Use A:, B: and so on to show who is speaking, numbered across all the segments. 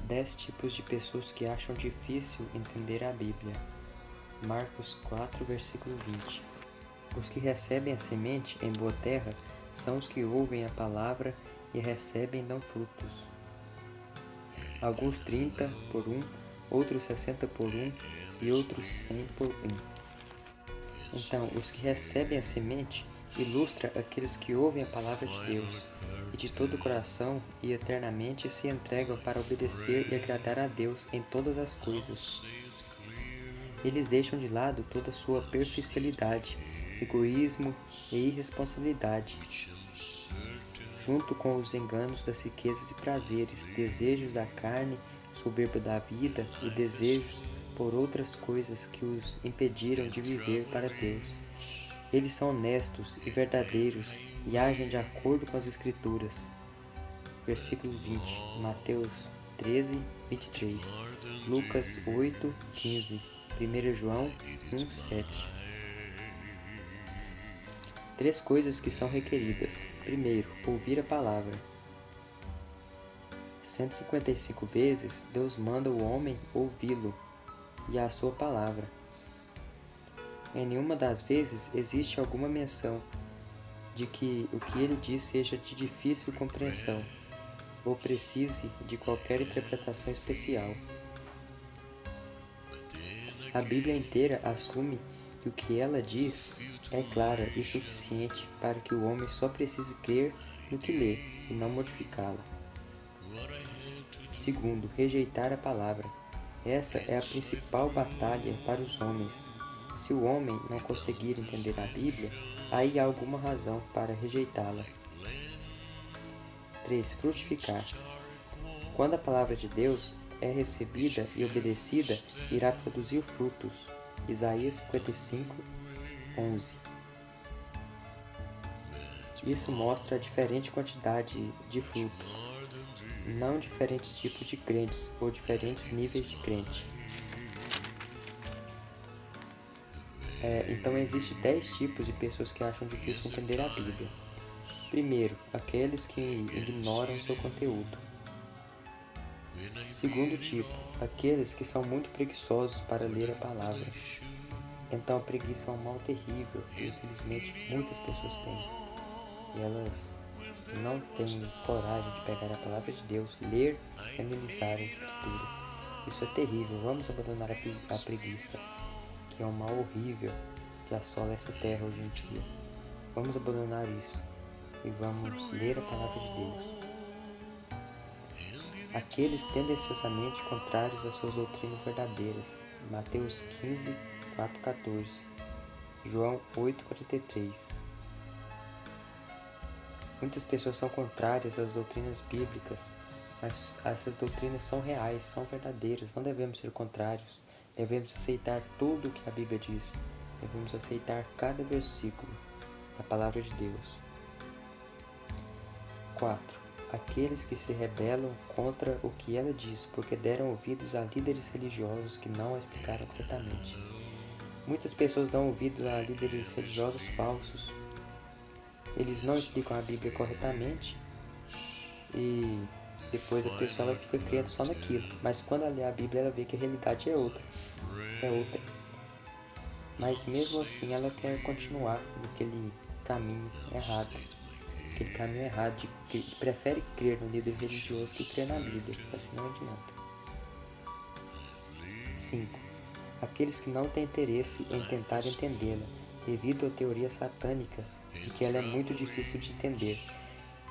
A: 10 tipos de pessoas que acham difícil entender a Bíblia. Marcos 4, versículo 20. Os que recebem a semente em boa terra são os que ouvem a palavra e recebem e dão frutos. Alguns 30 por 1, outros 60 por 1 e outros 100 por 1. Então, os que recebem a semente ilustra aqueles que ouvem a palavra de Deus e de todo o coração e eternamente se entregam para obedecer e agradar a Deus em todas as coisas. Eles deixam de lado toda sua superficialidade, egoísmo e irresponsabilidade, junto com os enganos das riquezas e prazeres, desejos da carne, soberba da vida e desejos por outras coisas que os impediram de viver para Deus. Eles são honestos e verdadeiros e agem de acordo com as Escrituras. Versículo 20, Mateus 13, 23, Lucas 8, 15, 1 João 1, 7. 3 coisas que são requeridas. Primeiro, ouvir a palavra. 155 vezes Deus manda o homem ouvi-lo e a sua palavra. Em nenhuma das vezes existe alguma menção de que o que ele diz seja de difícil compreensão ou precise de qualquer interpretação especial. A Bíblia inteira assume que o que ela diz é clara e suficiente para que o homem só precise crer no que lê e não modificá-la. Segundo, rejeitar a palavra. Essa é a principal batalha para os homens. Se o homem não conseguir entender a Bíblia, aí há alguma razão para rejeitá-la. 3. Frutificar. Quando a palavra de Deus é recebida e obedecida, irá produzir frutos. Isaías 55, 11. Isso mostra a diferente quantidade de frutos, não diferentes tipos de crentes ou diferentes níveis de crente. Então existem 10 tipos de pessoas que acham difícil entender a Bíblia. Primeiro, aqueles que ignoram seu conteúdo. Segundo tipo, aqueles que são muito preguiçosos para ler a palavra. Então a preguiça é um mal terrível que infelizmente muitas pessoas têm. E elas não têm coragem de pegar a palavra de Deus, ler e analisar as escrituras. Isso é terrível. Vamos abandonar a preguiça, que é um mal horrível que assola essa terra hoje em dia. Vamos abandonar isso e vamos ler a palavra de Deus. Aqueles tendenciosamente contrários às suas doutrinas verdadeiras. Mateus 15, 4, 14. João 8, 43. Muitas pessoas são contrárias às doutrinas bíblicas, mas essas doutrinas são reais, são verdadeiras. Não devemos ser contrários. Devemos aceitar tudo o que a Bíblia diz. Devemos aceitar cada versículo da palavra de Deus. 4. Aqueles que se rebelam contra o que ela diz, porque deram ouvidos a líderes religiosos que não a explicaram corretamente. Muitas pessoas dão ouvidos a líderes religiosos falsos. Eles não explicam a Bíblia corretamente e depois a pessoa ela fica crendo só naquilo. Mas quando ela lê a Bíblia, ela vê que a realidade é outra. Mas mesmo assim ela quer continuar naquele caminho errado. Aquele caminho errado de que prefere crer no líder religioso que crer na Bíblia. Assim não adianta. 5. Aqueles que não têm interesse em tentar entendê-la, devido à teoria satânica de que ela é muito difícil de entender.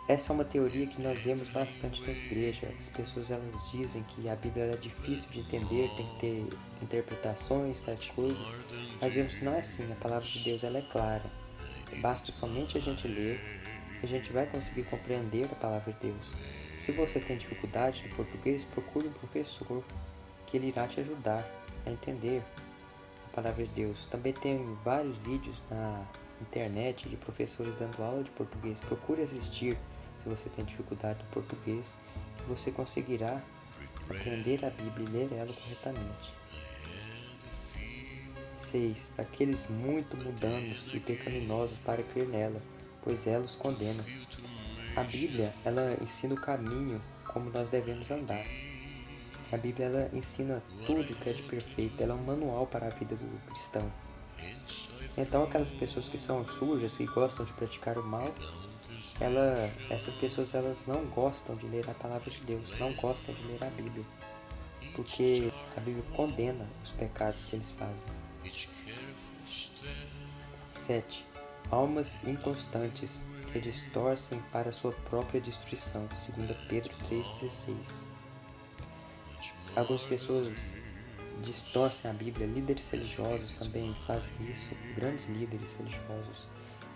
A: Essa é uma teoria que nós vemos bastante nas igrejas. As pessoas elas dizem que a Bíblia é difícil de entender, tem que ter interpretações, tais coisas. Mas vemos que não é assim. A palavra de Deus ela é clara. Basta somente a gente ler, a gente vai conseguir compreender a palavra de Deus. Se você tem dificuldade no português, procure um professor que ele irá te ajudar a entender a palavra de Deus. Também tem vários vídeos na internet de professores dando aula de português. Procure assistir se você tem dificuldade no português, que você conseguirá aprender a Bíblia e ler ela corretamente. 6. Aqueles muito mundanos e pecaminosos para crer nela, pois ela os condena. A Bíblia, ela ensina o caminho como nós devemos andar. A Bíblia ela ensina tudo que é de perfeito, ela é um manual para a vida do cristão. Então aquelas pessoas que são sujas, que gostam de praticar o mal, essas pessoas elas não gostam de ler a palavra de Deus, não gostam de ler a Bíblia, porque a Bíblia condena os pecados que eles fazem. 7. Almas inconstantes que distorcem para sua própria destruição. 2 Pedro 3,16. Algumas pessoas distorcem a Bíblia, líderes religiosos também fazem isso, grandes líderes religiosos.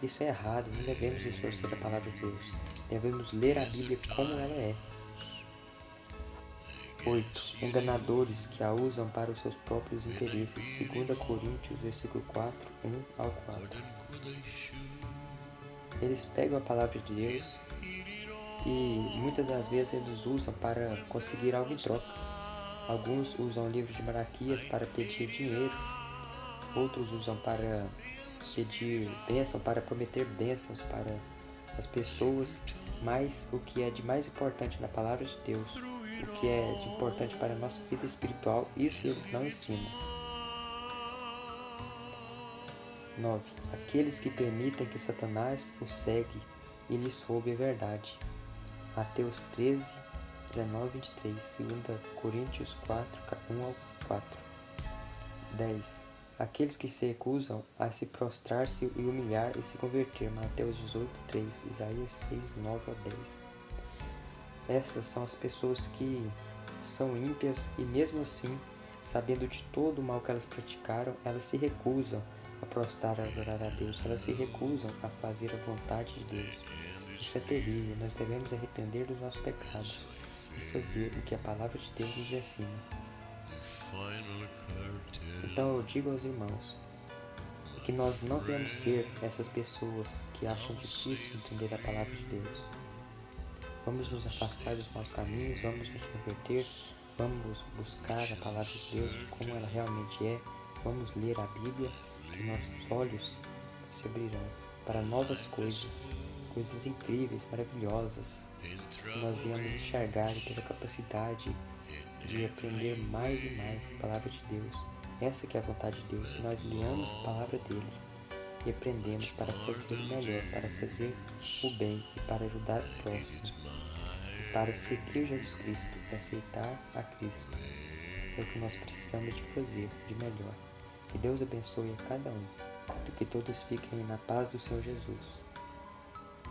A: Isso é errado, não devemos distorcer a palavra de Deus. Devemos ler a Bíblia como ela é. 8. Enganadores que a usam para os seus próprios interesses. 2 Coríntios, versículo 4, 1 ao 4. Eles pegam a palavra de Deus e muitas das vezes eles usam para conseguir algo em troca. Alguns usam o livro de Malaquias para pedir dinheiro, outros usam para pedir bênção, para prometer bênçãos para as pessoas, mas o que é de mais importante na palavra de Deus, o que é de importante para a nossa vida espiritual, isso eles não ensinam. 9. Aqueles que permitem que Satanás os segue e lhes roube a verdade. Mateus 13, 19, 23, 2 Coríntios 4, 1 ao 4. 10. Aqueles que se recusam a se prostrar-se e humilhar e se converter. Mateus 18, 3, Isaías 6, 9 ao 10. Essas são as pessoas que são ímpias e mesmo assim, sabendo de todo o mal que elas praticaram, elas se recusam a prostrar e adorar a Deus. Elas se recusam a fazer a vontade de Deus. Isso é terrível. Nós devemos arrepender dos nossos pecados e fazer o que a palavra de Deus nos ensina. Então eu digo aos irmãos que nós não devemos ser essas pessoas que acham difícil entender a palavra de Deus. Vamos nos afastar dos maus caminhos, vamos nos converter, vamos buscar a palavra de Deus como ela realmente é, vamos ler a Bíblia, que nossos olhos se abrirão para novas coisas, coisas incríveis, maravilhosas, que nós venhamos enxergar e ter a capacidade de aprender mais e mais da palavra de Deus. Essa que é a vontade de Deus, que nós leamos a palavra dele e aprendemos para fazer o melhor, para fazer o bem e para ajudar o próximo, e para seguir Jesus Cristo, aceitar a Cristo. É o que nós precisamos de fazer de melhor. Que Deus abençoe a cada um, e que todos fiquem na paz do Senhor Jesus.